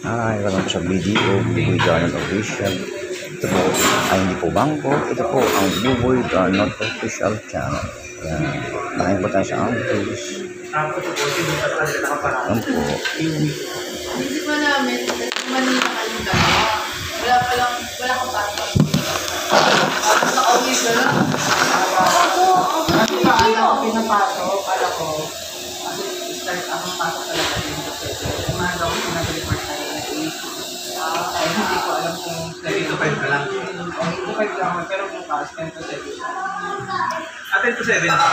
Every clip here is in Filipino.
Hi, welcome sa video Buboy Garnet Official. Ito po ay hindi po bangko. Ito po ang Buboy Garnet Official channel. Ayan. Dahil po tayo sa Angus. Ayan po. Hindi pa namin, Manila kayo dalawa. Wala kang pasok. Nakauwi ka lang. Ako pinapasok, para ko. Start ako pasok talaga din. Umaga ako pinag-report tayo na ay hindi ko alam kung 9 to 5 ka lang. 9 to 5 lang, pero bukas 10 to 7. 10 to 7 ka?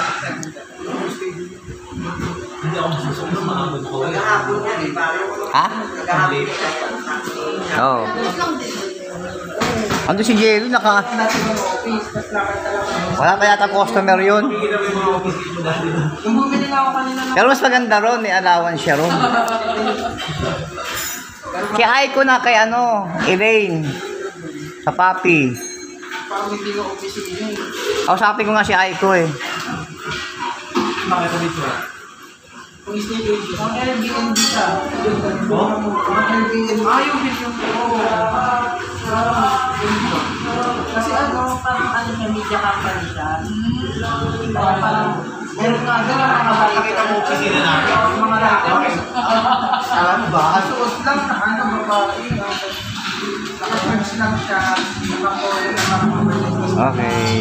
Hindi ako masusunod sa mga ko. Maghahapon yan eh. Ha? Maghahapon yan. Oo. Ando si Jerry naka... Natin yung office, tapos lakad talaga. Wala pa yata customer yun. Pagkita mo yung mga office dito dahil. Yung bumili na ako kanina ng... Pero mas maganda ron, may allowance siya ron. Si Aiko na kay ano, Elaine. Sa Papi. Parang hindi yung office yun eh. Kausapin ko nga si Aiko eh. Bakit ka dito? Kung isn't ang Airbnb siya. Ang Airbnb. Yung video ko. Kasi parang siya, media company siya. Parang, meron nga doon ang mga Pakita mo opisina natin. yung mga writers. Alam ba? Asuot lang na babae. Naka-merge lang siya. Naka-color na mga Okay.